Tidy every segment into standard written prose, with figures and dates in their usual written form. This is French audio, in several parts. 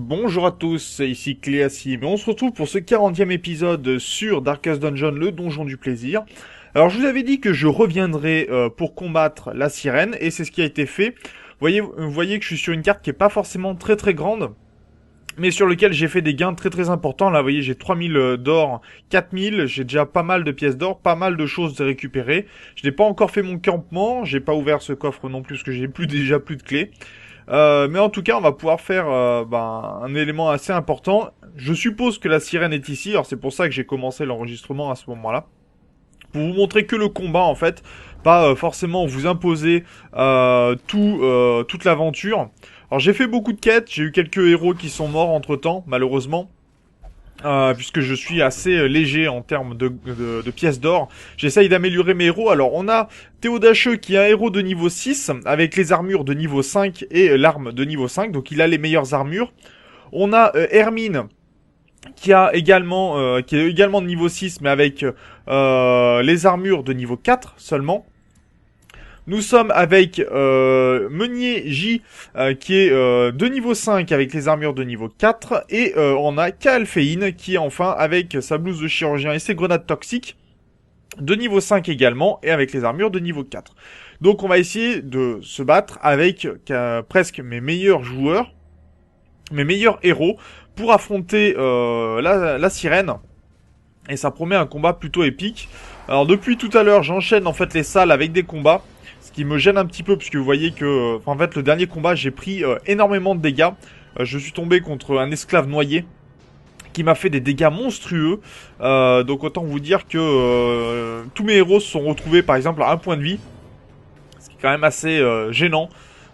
Bonjour à tous, ici Cléassim et on se retrouve pour ce 40e épisode sur Darkest Dungeon, le donjon du plaisir. Alors je vous avais dit que je reviendrai pour combattre la sirène et c'est ce qui a été fait. Vous voyez que je suis sur une carte qui est pas forcément très grande, mais sur lequel j'ai fait des gains très importants. Là vous voyez j'ai 3000 d'or, 4000, j'ai déjà pas mal de pièces d'or, pas mal de choses à récupérer. Je n'ai pas encore fait mon campement, j'ai pas ouvert ce coffre non plus parce que j'ai déjà plus de clés. Mais en tout cas, on va pouvoir faire un élément assez important. Je suppose que la sirène est ici, alors c'est pour ça que j'ai commencé l'enregistrement à ce moment-là. Pour vous montrer que le combat, en fait, pas forcément vous imposer toute l'aventure. Alors j'ai fait beaucoup de quêtes, j'ai eu quelques héros qui sont morts entre-temps, malheureusement. Puisque je suis assez léger en termes de pièces d'or. J'essaye d'améliorer mes héros. Alors on a Théodacheux qui est un héros de niveau 6 avec les armures de niveau 5 et l'arme de niveau 5. Donc il a les meilleures armures. On a Hermine qui est également de niveau 6 mais avec les armures de niveau 4 seulement. Nous sommes avec Meunier J qui est de niveau 5 avec les armures de niveau 4 et on a Kaalfein qui est enfin avec sa blouse de chirurgien et ses grenades toxiques de niveau 5 également et avec les armures de niveau 4. Donc on va essayer de se battre avec presque mes meilleurs joueurs, mes meilleurs héros pour affronter la sirène et ça promet un combat plutôt épique. Alors depuis tout à l'heure j'enchaîne en fait les salles avec des combats. Ce qui me gêne un petit peu, parce que vous voyez que... en fait, le dernier combat, j'ai pris énormément de dégâts. Je suis tombé contre un esclave noyé, qui m'a fait des dégâts monstrueux. Donc autant vous dire que tous mes héros se sont retrouvés, par exemple, à un point de vie. Ce qui est quand même assez gênant,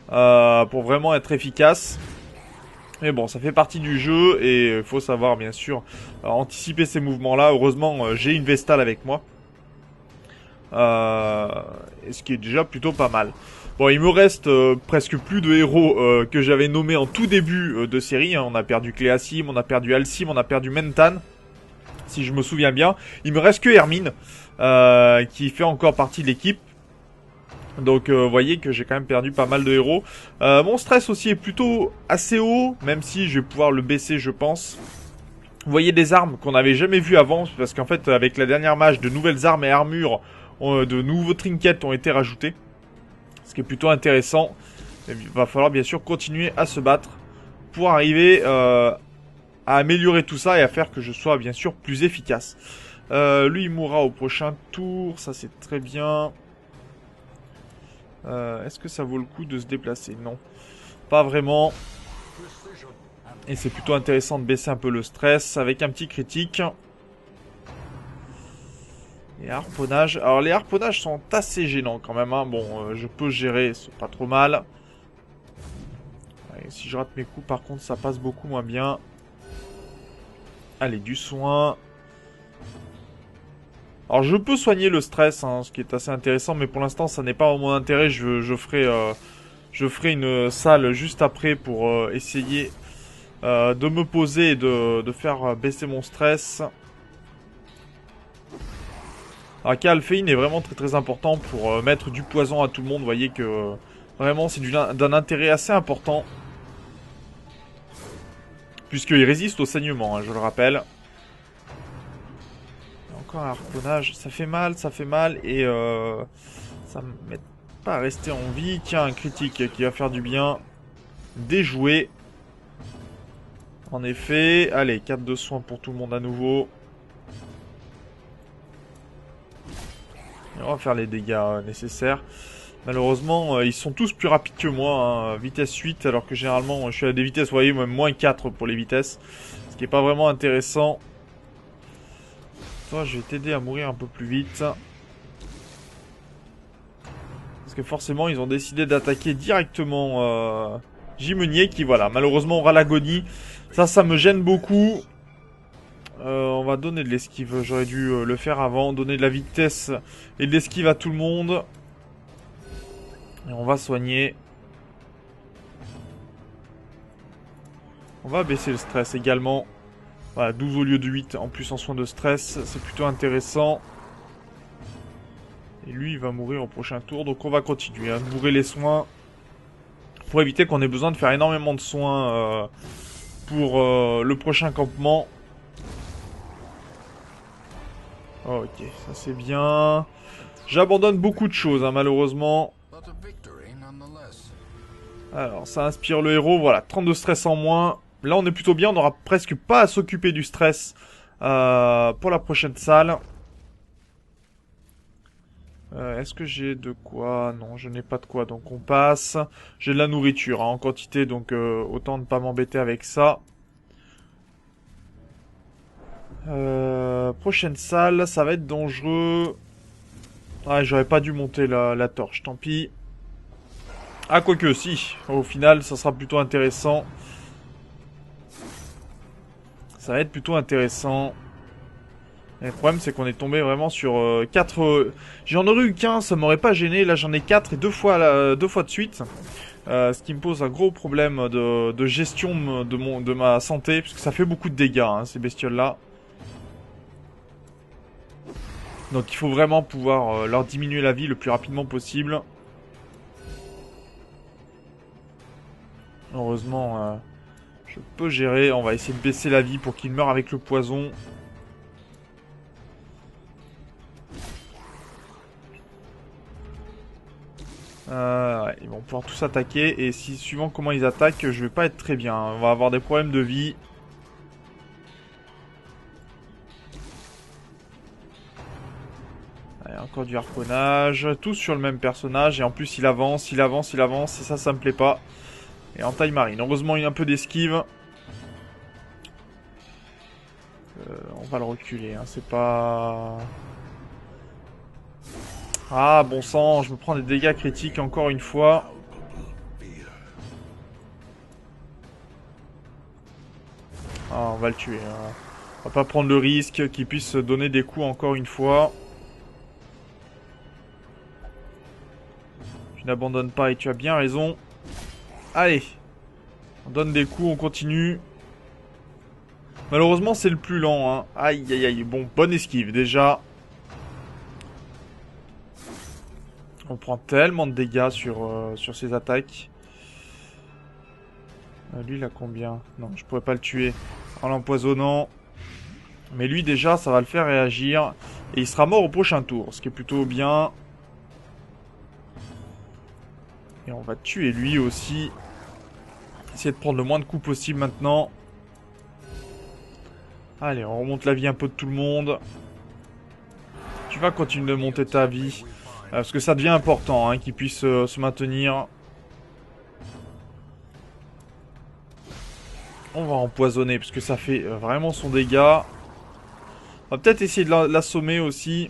pour vraiment être efficace. Mais bon, ça fait partie du jeu, et il faut savoir, bien sûr, anticiper ces mouvements-là. Heureusement, j'ai une Vestale avec moi. Ce qui est déjà plutôt pas mal. Bon, il me reste presque plus de héros que j'avais nommés en tout début de série. Hein. On a perdu Cléassim, on a perdu Alcim, on a perdu Mentan, si je me souviens bien. Il me reste que Hermine, qui fait encore partie de l'équipe. Donc vous voyez que j'ai quand même perdu pas mal de héros. Mon stress aussi est plutôt assez haut, même si je vais pouvoir le baisser je pense. Vous voyez des armes qu'on n'avait jamais vues avant, parce qu'en fait avec la dernière mage, de nouvelles armes et armures, de nouveaux trinkets ont été rajoutés. Ce qui est plutôt intéressant. Il va falloir bien sûr continuer à se battre pour arriver à améliorer tout ça et à faire que je sois bien sûr plus efficace. Lui il mourra au prochain tour, ça c'est très bien. Est-ce que ça vaut le coup de se déplacer? Non, pas vraiment. Et c'est plutôt intéressant de baisser un peu le stress avec un petit critique. Et harponnage. Alors les harponnages sont assez gênants quand même. Hein. Bon, je peux gérer, c'est pas trop mal. Ouais, si je rate mes coups, par contre, ça passe beaucoup moins bien. Allez, du soin. Alors je peux soigner le stress, hein, ce qui est assez intéressant, mais pour l'instant, ça n'est pas mon intérêt. Je ferai une salle juste après pour essayer de me poser et de faire baisser mon stress. Alors Kaalfein est vraiment très important pour mettre du poison à tout le monde. Vous voyez que vraiment c'est d'un intérêt assez important. Puisqu'il résiste au saignement, hein, je le rappelle. Encore un harponnage, ça fait mal et ça m'aide pas à rester en vie. Tiens, un critique qui va faire du bien. Déjoué. En effet, allez, 4 de soins pour tout le monde à nouveau. Et on va faire les dégâts nécessaires. Malheureusement, ils sont tous plus rapides que moi, hein, vitesse 8, alors que généralement je suis à des vitesses, vous voyez, même moins 4 pour les vitesses. Ce qui est pas vraiment intéressant. Toi, je vais t'aider à mourir un peu plus vite. Parce que forcément, ils ont décidé d'attaquer directement Jimenier, qui, voilà, malheureusement aura l'agonie. Ça me gêne beaucoup. On va donner de l'esquive, j'aurais dû le faire avant. Donner de la vitesse et de l'esquive à tout le monde. Et on va soigner. On va baisser le stress également. Voilà, 12 au lieu de 8 en plus en soins de stress. C'est plutôt intéressant. Et lui, il va mourir au prochain tour. Donc on va continuer à bourrer les soins. Pour éviter qu'on ait besoin de faire énormément de soins pour le prochain campement. Ok, ça c'est bien. J'abandonne beaucoup de choses, hein, malheureusement. Alors, ça inspire le héros. Voilà, 32 stress en moins. Là, on est plutôt bien. On n'aura presque pas à s'occuper du stress pour la prochaine salle. Est-ce que j'ai de quoi? Non, je n'ai pas de quoi, donc on passe. J'ai de la nourriture hein, en quantité, donc autant ne pas m'embêter avec ça. Prochaine salle, ça va être dangereux. Ouais, j'aurais pas dû monter la torche, tant pis. Ah, quoique, si. Au final, ça sera plutôt intéressant. Ça va être plutôt intéressant. Et le problème, c'est qu'on est tombé vraiment sur 4... J'en aurais eu qu'un, ça m'aurait pas gêné. Là, j'en ai 4 et deux fois de suite. Ce qui me pose un gros problème de gestion de ma santé. Puisque ça fait beaucoup de dégâts, hein, ces bestioles-là. Donc il faut vraiment pouvoir leur diminuer la vie le plus rapidement possible. Heureusement, je peux gérer. On va essayer de baisser la vie pour qu'ils meurent avec le poison. Ouais, ils vont pouvoir tous attaquer. Et si suivant comment ils attaquent, je vais pas être très bien. On va avoir des problèmes de vie. Allez, encore du harponnage. Tous sur le même personnage. Et en plus, il avance, il avance, il avance. Et ça me plaît pas. Et en taille marine. Heureusement, il y a un peu d'esquive. On va le reculer. Hein. C'est pas... Ah, bon sang. Je me prends des dégâts critiques encore une fois. Ah, on va le tuer. Hein. On va pas prendre le risque qu'il puisse donner des coups encore une fois. Tu n'abandonnes pas et tu as bien raison. Allez. On donne des coups, on continue. Malheureusement, c'est le plus lent. Hein. Aïe, aïe, aïe. Bon, bonne esquive déjà. On prend tellement de dégâts sur ses attaques. Lui, il a combien? Non, je pourrais pas le tuer en l'empoisonnant. Mais lui, déjà, ça va le faire réagir. Et il sera mort au prochain tour, ce qui est plutôt bien. Et on va tuer lui aussi. Essayer de prendre le moins de coups possible maintenant. Allez, on remonte la vie un peu de tout le monde. Tu vas continuer de monter ta vie. Parce que ça devient important, hein, qu'il puisse se maintenir. On va empoisonner, parce que ça fait vraiment son dégât. On va peut-être essayer de l'assommer aussi.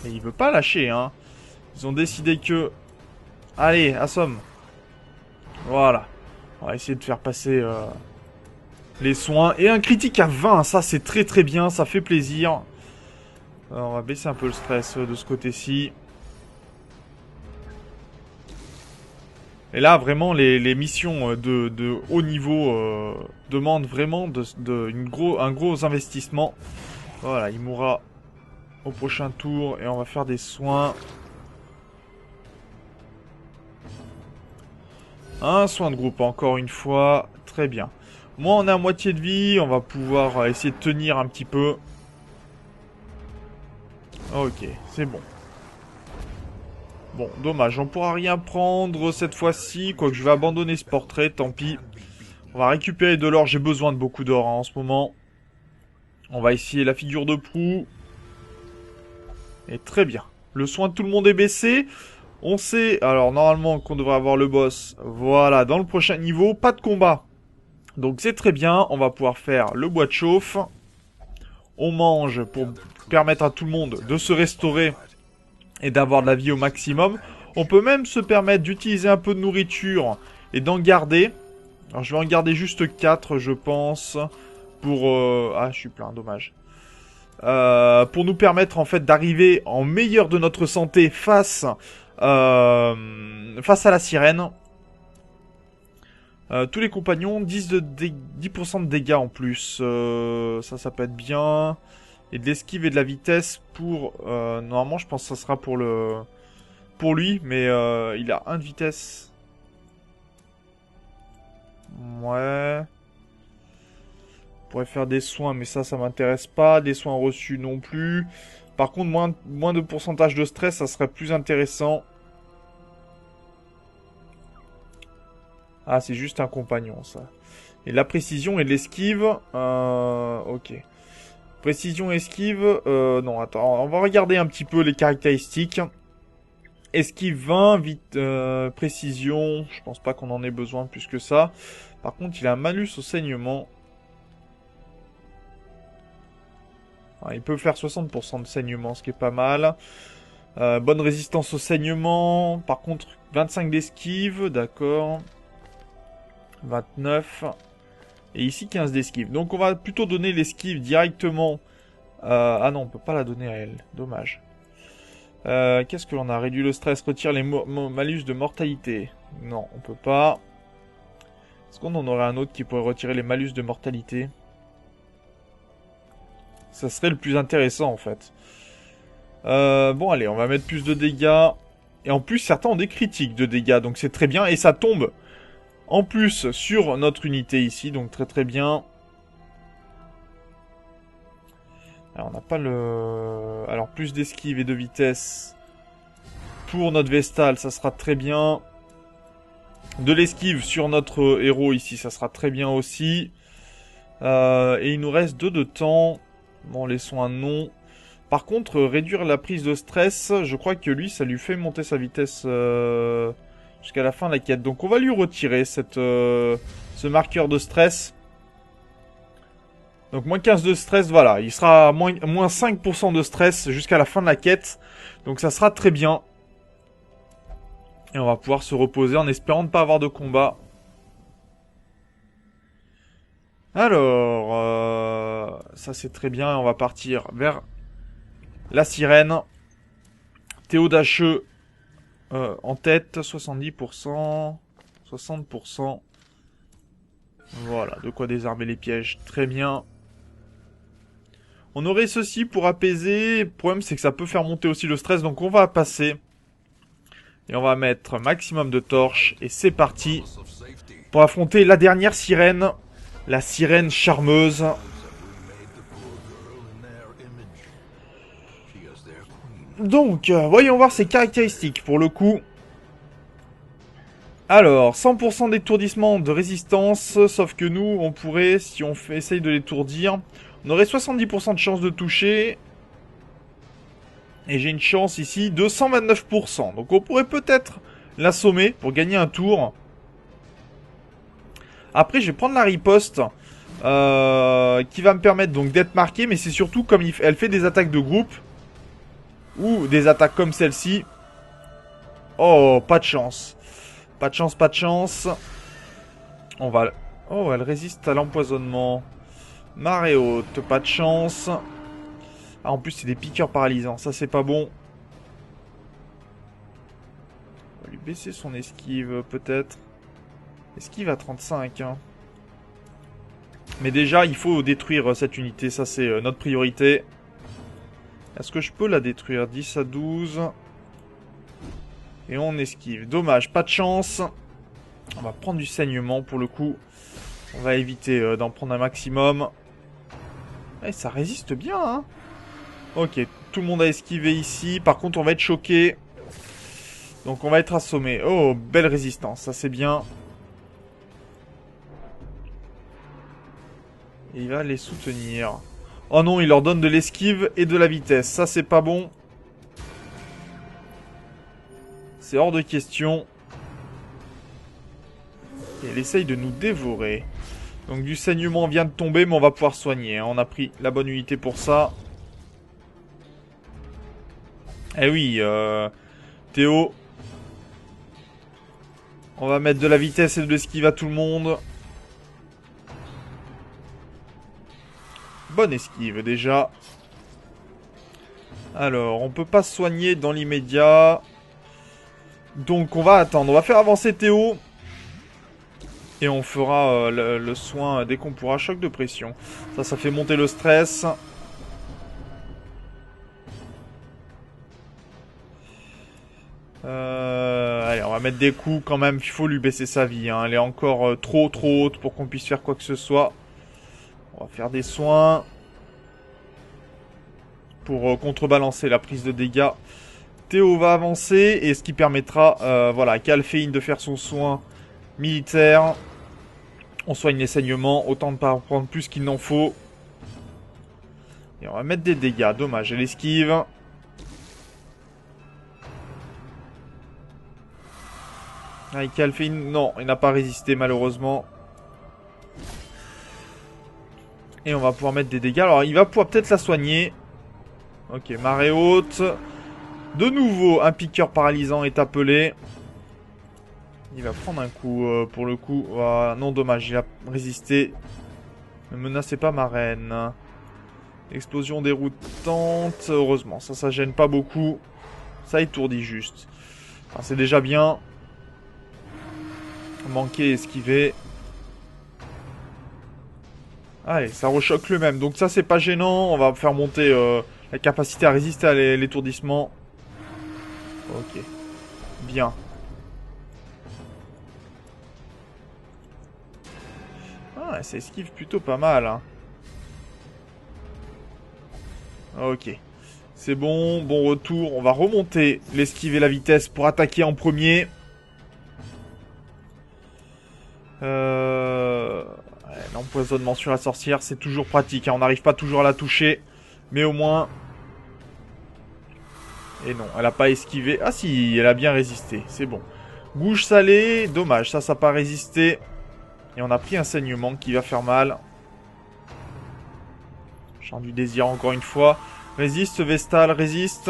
Mais il veut pas lâcher, hein. Ils ont décidé que... Allez, assomme. Voilà. On va essayer de faire passer les soins. Et un critique à 20, ça c'est très très bien, ça fait plaisir. Alors, on va baisser un peu le stress de ce côté-ci. Et là, vraiment, les missions de haut niveau demandent vraiment un gros investissement. Voilà, il mourra au prochain tour et on va faire des soins. Un soin de groupe, encore une fois. Très bien. Moi, on est à moitié de vie. On va pouvoir essayer de tenir un petit peu. Ok, c'est bon. Bon, dommage. On pourra rien prendre cette fois-ci. Quoique je vais abandonner ce portrait, tant pis. On va récupérer de l'or. J'ai besoin de beaucoup d'or hein, en ce moment. On va essayer la figure de proue. Et très bien. Le soin de tout le monde est baissé. On sait, alors normalement qu'on devrait avoir le boss. Voilà, dans le prochain niveau, pas de combat. Donc c'est très bien. On va pouvoir faire le bois de chauffe. On mange pour permettre à tout le monde de se restaurer et d'avoir de la vie au maximum. On peut même se permettre d'utiliser un peu de nourriture et d'en garder. Alors je vais en garder juste 4 je pense. Pour... Ah je suis plein, dommage. Pour nous permettre en fait d'arriver en meilleur de notre santé face à la sirène. Tous les compagnons 10% de dégâts en plus. Ça peut être bien. Et de l'esquive et de la vitesse pour... normalement, je pense que ça sera pour lui. Mais il a 1 de vitesse. Ouais. On pourrait faire des soins, mais ça m'intéresse pas. Des soins reçus non plus. Par contre, moins de pourcentage de stress, ça serait plus intéressant. Ah, c'est juste un compagnon, ça. Et la précision et l'esquive. Ok. Précision, esquive. Non, attends. On va regarder un petit peu les caractéristiques. Esquive 20, vite, précision. Je pense pas qu'on en ait besoin plus que ça. Par contre, il a un malus au saignement. Ah, il peut faire 60% de saignement, ce qui est pas mal. Bonne résistance au saignement. Par contre, 25 d'esquive, d'accord. 29. Et ici, 15 d'esquive. Donc, on va plutôt donner l'esquive directement. Ah non, on peut pas la donner à elle. Dommage. Qu'est-ce que l'on a? Réduit le stress, retire les malus de mortalité. Non, on peut pas. Est-ce qu'on en aurait un autre qui pourrait retirer les malus de mortalité? Ça serait le plus intéressant, en fait. Bon, allez, on va mettre plus de dégâts. Et en plus, certains ont des critiques de dégâts, donc c'est très bien. Et ça tombe en plus sur notre unité ici, donc très très bien. Alors, on n'a pas le... Alors, plus d'esquive et de vitesse pour notre Vestal, ça sera très bien. De l'esquive sur notre héros ici, ça sera très bien aussi. Et il nous reste 2 de temps. Bon, les soins non. Par contre, réduire la prise de stress, je crois que lui, ça lui fait monter sa vitesse jusqu'à la fin de la quête. Donc on va lui retirer ce marqueur de stress. Donc moins 15 de stress, voilà. Il sera à moins 5% de stress jusqu'à la fin de la quête. Donc ça sera très bien. Et on va pouvoir se reposer en espérant ne pas avoir de combat. Alors, ça c'est très bien. On va partir vers la sirène. Théo Dacheux en tête, 70%, 60%. Voilà, de quoi désarmer les pièges. Très bien. On aurait ceci pour apaiser. Le problème, c'est que ça peut faire monter aussi le stress. Donc, on va passer. Et on va mettre maximum de torches. Et c'est parti pour affronter la dernière sirène. La sirène charmeuse. Donc, voyons voir ses caractéristiques pour le coup. Alors, 100% d'étourdissement de résistance, sauf que nous, on pourrait, si on essaye de l'étourdir, on aurait 70% de chance de toucher. Et j'ai une chance ici de 129%. Donc on pourrait peut-être l'assommer pour gagner un tour. Après, je vais prendre la riposte, qui va me permettre donc d'être marqué, mais c'est surtout comme elle fait des attaques de groupe, ou des attaques comme celle-ci. Oh, pas de chance. Pas de chance, pas de chance. On va... Oh, elle résiste à l'empoisonnement. Marée haute, pas de chance. Ah, en plus, c'est des piqueurs paralysants. Ça, c'est pas bon. On va lui baisser son esquive, peut-être. Esquive à 35, hein. Mais déjà, il faut détruire cette unité. Ça, c'est notre priorité. Est-ce que je peux la détruire? 10 à 12. Et on esquive. Dommage, pas de chance. On va prendre du saignement, pour le coup. On va éviter d'en prendre un maximum. Eh, ça résiste bien, hein. Ok, tout le monde a esquivé ici. Par contre, on va être choqué. Donc, on va être assommé. Oh, belle résistance. Ça, c'est bien. Et il va les soutenir. Oh non, il leur donne de l'esquive et de la vitesse. Ça, c'est pas bon. C'est hors de question. Et elle essaye de nous dévorer. Donc, du saignement vient de tomber, mais on va pouvoir soigner, hein. On a pris la bonne unité pour ça. Eh oui, Théo. On va mettre de la vitesse et de l'esquive à tout le monde. Bonne esquive déjà. Alors, on peut pas se soigner dans l'immédiat. Donc on va attendre. On va faire avancer Théo. Et on fera le soin dès qu'on pourra. Choc de pression. Ça fait monter le stress. Allez, on va mettre des coups quand même. Il faut lui baisser sa vie. Hein. Elle est encore trop haute pour qu'on puisse faire quoi que ce soit. On va faire des soins. Pour contrebalancer la prise de dégâts. Théo va avancer. Et ce qui permettra voilà, à Calfein de faire son soin militaire. On soigne les saignements. Autant de pas prendre plus qu'il n'en faut. Et on va mettre des dégâts. Dommage, elle esquive. Ah, Calfein, non, il n'a pas résisté malheureusement. Et on va pouvoir mettre des dégâts. Alors, il va pouvoir peut-être la soigner. Ok, marée haute. De nouveau, un piqueur paralysant est appelé. Il va prendre un coup pour le coup. Non, dommage, il a résisté. Ne menacez pas ma reine. Explosion déroutante. Heureusement, ça gêne pas beaucoup. Ça étourdit juste. Enfin, c'est déjà bien. Manquer, esquiver. Allez, ça rechoque le même. Donc ça, c'est pas gênant. On va faire monter la capacité à résister à l'étourdissement. Ok. Bien. Ah, ça esquive plutôt pas mal. Hein. Ok. C'est bon. Bon retour. On va remonter l'esquive et la vitesse pour attaquer en premier. L'empoisonnement sur la sorcière, c'est toujours pratique. Hein. On n'arrive pas toujours à la toucher. Mais au moins... Et non, elle a pas esquivé. Ah si, elle a bien résisté. C'est bon. Bouche salée. Dommage, ça n'a pas résisté. Et on a pris un saignement qui va faire mal. Chant du désir encore une fois. Résiste, Vestal, résiste.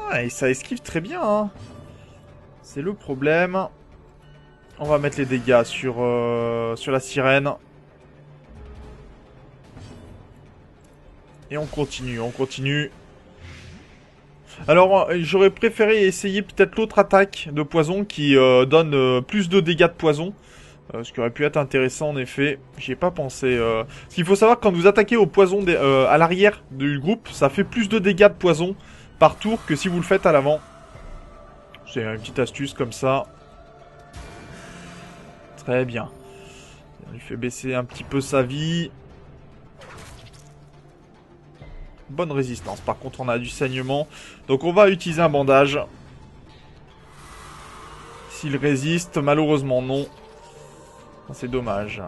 Ah, et ça esquive très bien. Hein. C'est le problème. On va mettre les dégâts sur la sirène. Et on continue, on continue. Alors, j'aurais préféré essayer peut-être l'autre attaque de poison qui donne plus de dégâts de poison. Ce qui aurait pu être intéressant en effet. J'y ai pas pensé. Ce qu'il faut savoir, quand vous attaquez au poison à l'arrière du groupe, ça fait plus de dégâts de poison par tour que si vous le faites à l'avant. C'est une petite astuce comme ça. Très bien. On lui fait baisser un petit peu sa vie. Bonne résistance. Par contre, on a du saignement. Donc, on va utiliser un bandage. S'il résiste, malheureusement, non. C'est dommage.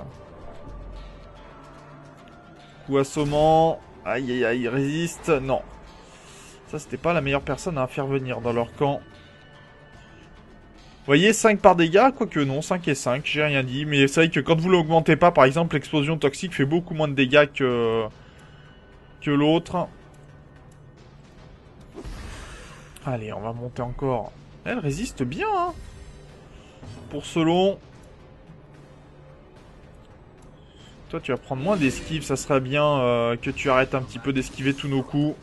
Coup assommant. Aïe, aïe, aïe, il résiste. Non. Ça, c'était pas la meilleure personne à faire venir dans leur camp. Vous voyez, 5 par dégâts, quoique non, 5 et 5, j'ai rien dit. Mais c'est vrai que quand vous l'augmentez pas, par exemple, l'explosion toxique fait beaucoup moins de dégâts que l'autre. Allez, on va monter encore. Elle résiste bien, hein. Pour ce long. Toi, tu vas prendre moins d'esquive, ça serait bien que tu arrêtes un petit peu d'esquiver tous nos coups.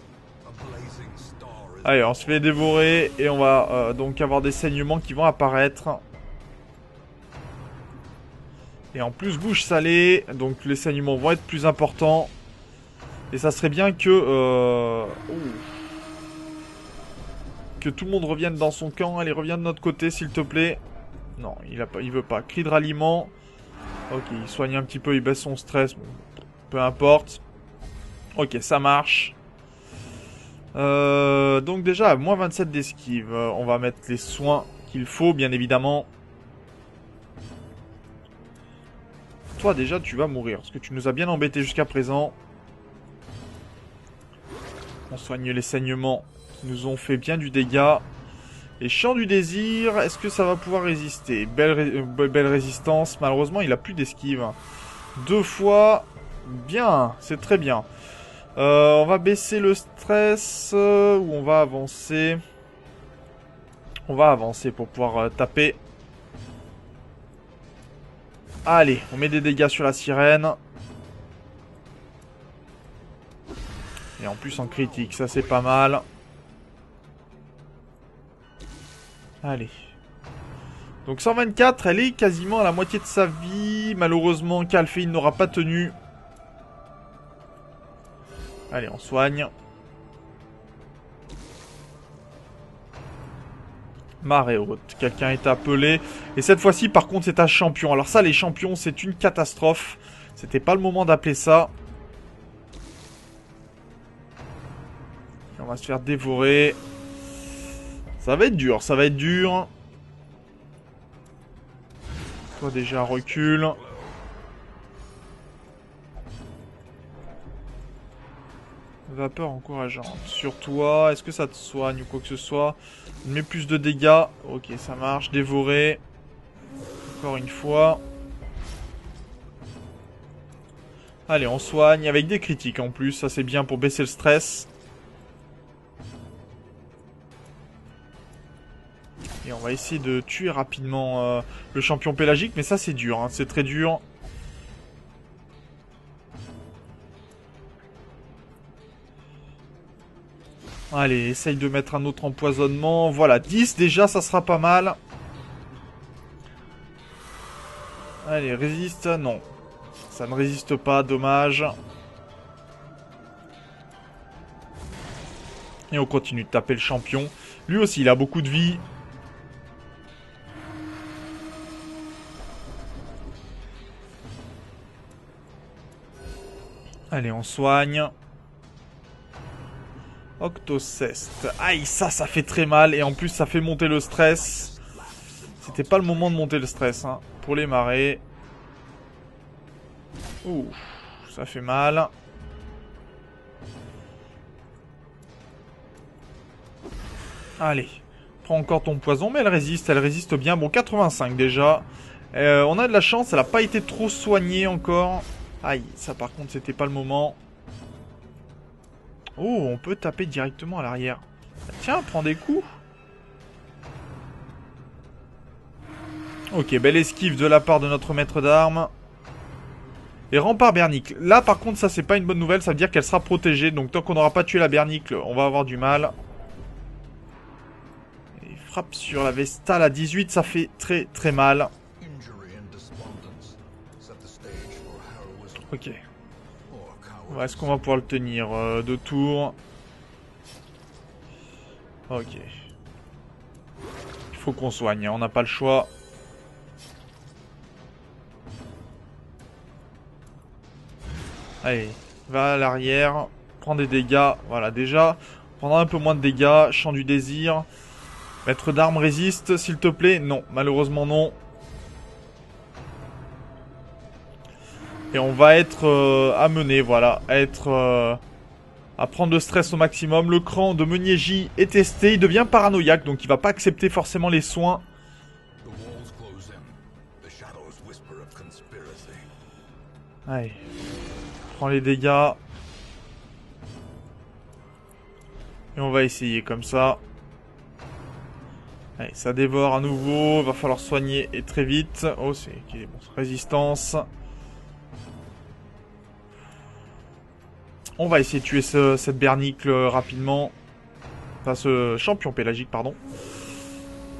Allez, on se fait dévorer et on va donc avoir des saignements qui vont apparaître. Et en plus, bouche salée, donc les saignements vont être plus importants. Et ça serait bien que tout le monde revienne dans son camp. Allez, reviens de notre côté, s'il te plaît. Non, il veut pas. Cri de ralliement. Ok, il soigne un petit peu, il baisse son stress. Bon, peu importe. Ok, ça marche. Donc déjà, moins 27 d'esquive. On va mettre les soins qu'il faut, bien évidemment. Toi, déjà, tu vas mourir. Parce que tu nous as bien embêtés jusqu'à présent. On soigne les saignements qui nous ont fait bien du dégât. Et Chant du désir, est-ce que ça va pouvoir résister? Belle résistance. Malheureusement, il a plus d'esquive. 2 fois. Bien, c'est très bien. On va baisser le stress. Ou on va avancer. On va avancer pour pouvoir taper. Allez, on met des dégâts sur la sirène. Et en plus en critique, ça c'est pas mal. Allez. Donc 124, elle est quasiment à la moitié de sa vie. Malheureusement, Calfein n'aura pas tenu. Allez, on soigne. Marée haute. Quelqu'un est appelé. Et cette fois-ci, par contre, c'est un champion. Alors ça, les champions, c'est une catastrophe. C'était pas le moment d'appeler ça. Et on va se faire dévorer. Ça va être dur, ça va être dur. Toi déjà, recule. Vapeur encourageante. Sur toi, est-ce que ça te soigne ou quoi que ce soit? Mets plus de dégâts. Ok, ça marche. Dévorer. Encore une fois. Allez, on soigne avec des critiques en plus. Ça, c'est bien pour baisser le stress. Et on va essayer de tuer rapidement le champion pélagique. Mais ça, c'est dur. Hein. C'est très dur. Allez, essaye de mettre un autre empoisonnement. Voilà, 10 déjà, ça sera pas mal. Allez, résiste. Non. Ça ne résiste pas, dommage. Et on continue de taper le champion. Lui aussi, il a beaucoup de vie. Allez, on soigne. Octoceste. Aïe, ça fait très mal. Et en plus, ça fait monter le stress. C'était pas le moment de monter le stress, hein, pour les marées. Ouh, ça fait mal. Allez, prends encore ton poison, mais elle résiste bien. Bon, 85 déjà. On a de la chance, elle n'a pas été trop soignée encore. Aïe, ça par contre, c'était pas le moment. Oh, on peut taper directement à l'arrière. Tiens, prends des coups. Ok, belle esquive de la part de notre maître d'armes. Et rempart Bernicle. Là, par contre, ça, c'est pas une bonne nouvelle. Ça veut dire qu'elle sera protégée. Donc, tant qu'on n'aura pas tué la Bernicle, on va avoir du mal. Et frappe sur la Vestale à 18, ça fait très, très mal. Ok. Est-ce qu'on va pouvoir le tenir 2 tours? Ok. Il faut qu'on soigne, hein, on n'a pas le choix. Allez, va à l'arrière, prends des dégâts. Voilà, déjà, prendra un peu moins de dégâts. Chant du désir. Maître d'armes résiste, s'il te plaît. Non, malheureusement non. Et on va être amené, voilà, à prendre le stress au maximum. Le cran de Meunier-J est testé. Il devient paranoïaque, donc il va pas accepter forcément les soins. Allez. Prends les dégâts. Et on va essayer comme ça. Allez, ça dévore à nouveau. Va falloir soigner et très vite. Oh, c'est bon, résistance. On va essayer de tuer cette Bernicle rapidement. Enfin, ce champion pélagique, pardon.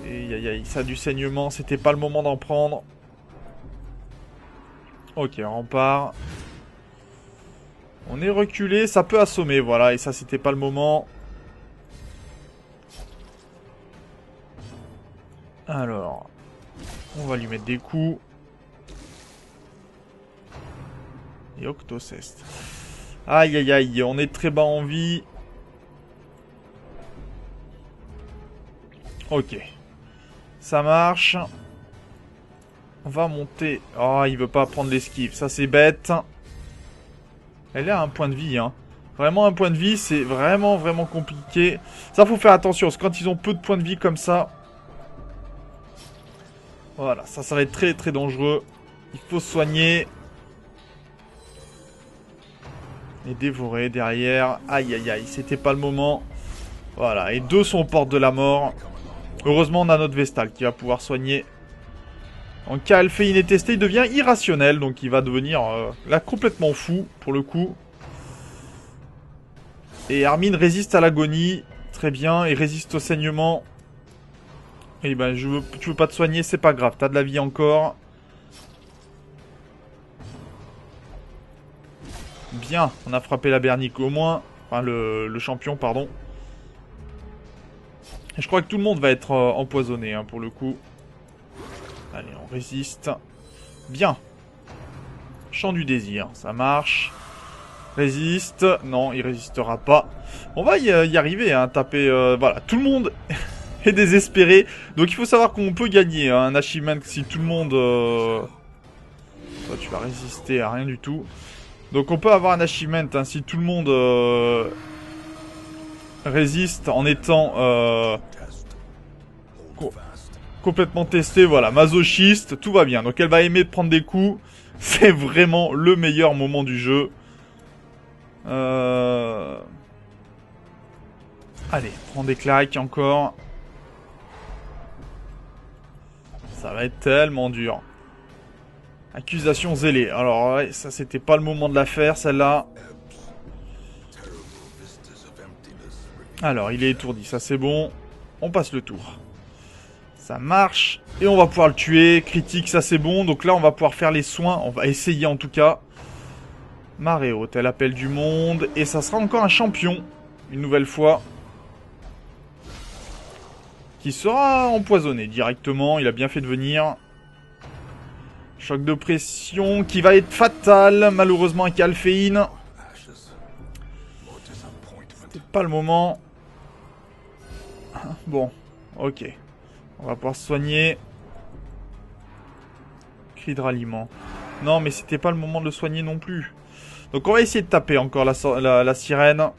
Et aïe aïe, ça a du saignement. C'était pas le moment d'en prendre. Ok, rempart. On est reculé, ça peut assommer, voilà. Et ça, c'était pas le moment. Alors, on va lui mettre des coups. Et Octoceste. Aïe aïe aïe, on est très bas en vie. Ok. Ça marche. On va monter. Oh, il veut pas prendre l'esquive. Ça, c'est bête. Elle est à un point de vie, hein. Vraiment un point de vie, c'est vraiment, vraiment compliqué. Ça, faut faire attention, parce que quand ils ont peu de points de vie comme ça... Voilà, ça va être très, très dangereux. Il faut soigner. Et dévorer derrière. Aïe, aïe, aïe, c'était pas le moment. Voilà, et 2 sont aux portes de la mort. Heureusement, on a notre Vestale qui va pouvoir soigner. En cas Alphéine est testé, il devient irrationnel. Donc il va devenir là complètement fou, pour le coup. Et Armin résiste à l'agonie. Très bien, et résiste au saignement. Et ben, tu veux pas te soigner, c'est pas grave. T'as de la vie encore. Bien, on a frappé la Bernique au moins. Enfin, le champion, pardon. Et je crois que tout le monde va être empoisonné hein, pour le coup. Allez, on résiste. Bien. Chant du désir, ça marche. Résiste. Non, il résistera pas. On va y arriver, hein, taper... voilà, tout le monde est désespéré. Donc il faut savoir qu'on peut gagner hein, un achievement si tout le monde... Toi, tu vas résister à rien du tout. Donc on peut avoir un achievement hein, si tout le monde résiste en étant complètement testé. Voilà, masochiste, tout va bien. Donc elle va aimer de prendre des coups. C'est vraiment le meilleur moment du jeu. Allez, prends des claques encore. Ça va être tellement dur. Accusation zélée. Alors ouais, ça c'était pas le moment de la faire celle-là. Alors il est étourdi, ça c'est bon. On passe le tour. Ça marche. Et on va pouvoir le tuer. Critique, ça c'est bon. Donc là on va pouvoir faire les soins. On va essayer en tout cas. Marée haute, elle appelle du monde. Et ça sera encore un champion. Une nouvelle fois. Qui sera empoisonné directement. Il a bien fait de venir. Choc de pression qui va être fatal. Malheureusement avec Alphéine. C'était pas le moment. Bon, ok. On va pouvoir se soigner. Cri de ralliement. Non, mais c'était pas le moment de le soigner non plus. Donc on va essayer de taper encore la sirène.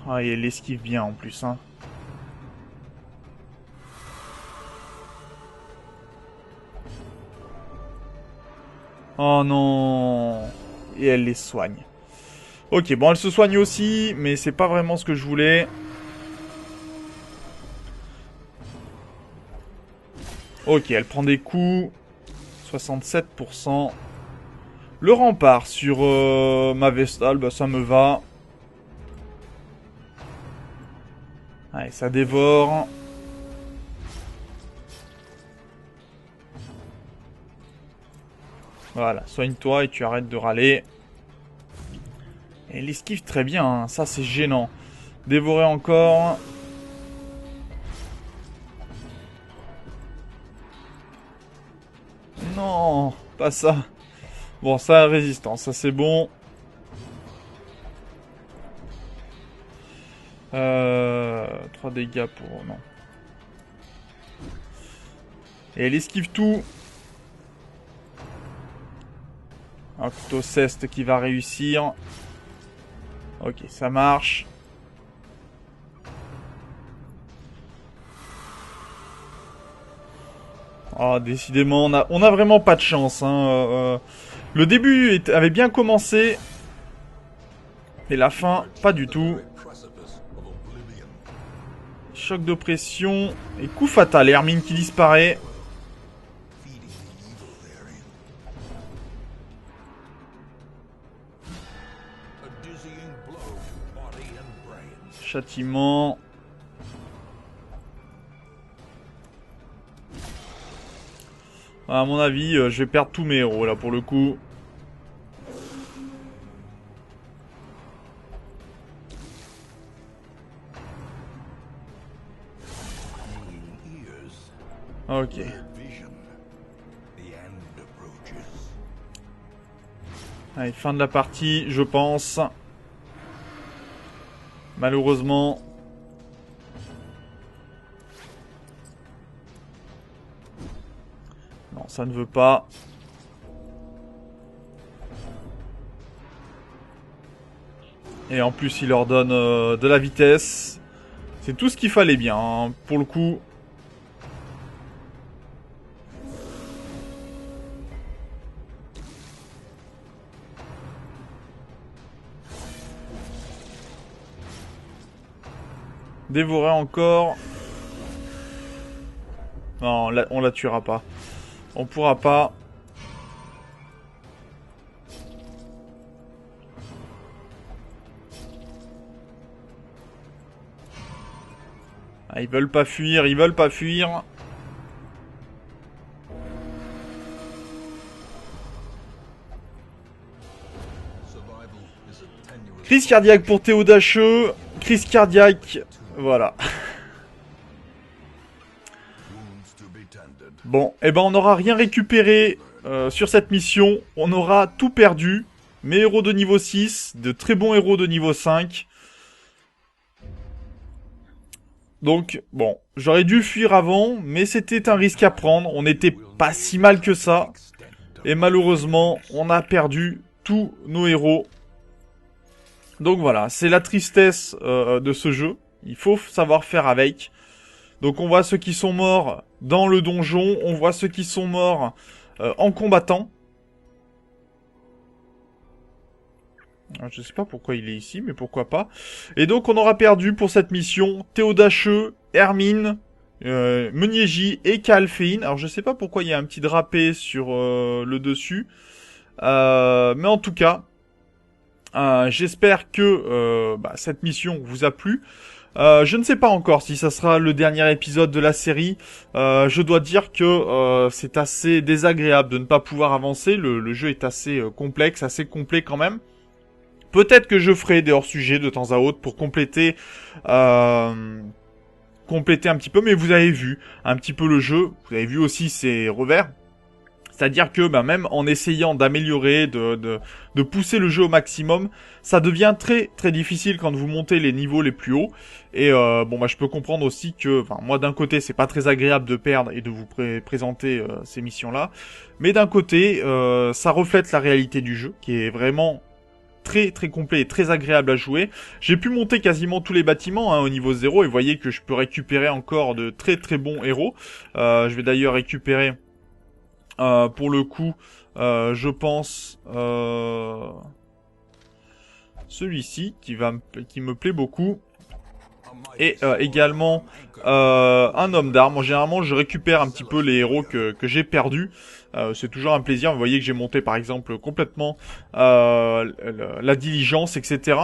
Ah, et elle esquive bien en plus, hein. Oh non. Et elle les soigne. Ok, bon, elle se soigne aussi, mais c'est pas vraiment ce que je voulais. Ok, elle prend des coups. 67%. Le rempart sur ma Vestale, bah ça me va. Allez, ça dévore. Voilà, soigne-toi et tu arrêtes de râler. Et elle esquive très bien, hein. Ça c'est gênant. Dévorer encore. Non, pas ça. Bon, ça a résistance, ça c'est bon. 3 dégâts pour... non. Et elle esquive tout. Un couteau ceste qui va réussir. Ok, ça marche. Oh, décidément, on a vraiment pas de chance. Hein. Le début avait bien commencé. Et la fin, pas du tout. Choc de pression. Et coup fatal. Hermine qui disparaît. Châtiment. À mon avis, je vais perdre tous mes héros là pour le coup. Ok. Allez, fin de la partie, je pense. Malheureusement. Non, ça ne veut pas. Et en plus, il leur donne de la vitesse. C'est tout ce qu'il fallait bien, hein, pour le coup. Dévorer encore. Non, on la tuera pas. On pourra pas. Ah, ils veulent pas fuir, ils veulent pas fuir. Crise cardiaque pour Théo Dacheux. Crise cardiaque. Voilà. Bon, eh ben on n'aura rien récupéré sur cette mission. On aura tout perdu. Mes héros de niveau 6, de très bons héros de niveau 5. Donc, bon, j'aurais dû fuir avant, mais c'était un risque à prendre. On n'était pas si mal que ça. Et malheureusement, on a perdu tous nos héros. Donc voilà, c'est la tristesse de ce jeu. Il faut savoir faire avec. Donc on voit ceux qui sont morts dans le donjon. On voit ceux qui sont morts en combattant. Je sais pas pourquoi il est ici, mais pourquoi pas. Et donc on aura perdu pour cette mission Théo Dacheux, Hermine, Meunier J et Kalfein. Alors je sais pas pourquoi il y a un petit drapé sur le dessus. Mais en tout cas, j'espère que cette mission vous a plu. Je ne sais pas encore si ça sera le dernier épisode de la série. Je dois dire que c'est assez désagréable de ne pas pouvoir avancer. Le jeu est assez complexe, assez complet quand même. Peut-être que je ferai des hors-sujets de temps à autre pour compléter un petit peu, mais vous avez vu un petit peu le jeu, vous avez vu aussi ses revers. C'est-à-dire que même en essayant d'améliorer, de pousser le jeu au maximum, ça devient très très difficile quand vous montez les niveaux les plus hauts. Et je peux comprendre aussi que, moi d'un côté c'est pas très agréable de perdre et de vous présenter ces missions-là, mais d'un côté ça reflète la réalité du jeu qui est vraiment très très complet et très agréable à jouer. J'ai pu monter quasiment tous les bâtiments au niveau 0 et vous voyez que je peux récupérer encore de très très bons héros. Je vais d'ailleurs récupérer pour le coup, je pense celui-ci qui me plaît beaucoup. Et également un homme d'armes. Généralement, je récupère un petit peu les héros que j'ai perdus. C'est toujours un plaisir. Vous voyez que j'ai monté par exemple complètement la diligence, etc.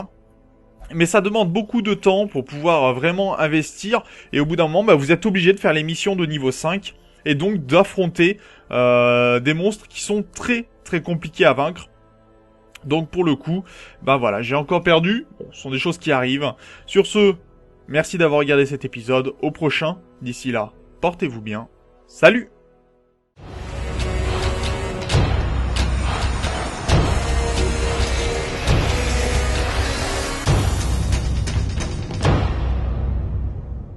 Mais ça demande beaucoup de temps pour pouvoir vraiment investir. Et au bout d'un moment, vous êtes obligé de faire les missions de niveau 5. Et donc d'affronter des monstres qui sont très très compliqués à vaincre. Donc pour le coup, voilà, j'ai encore perdu. Bon, ce sont des choses qui arrivent. Sur ce, merci d'avoir regardé cet épisode. Au prochain. D'ici là, portez-vous bien. Salut!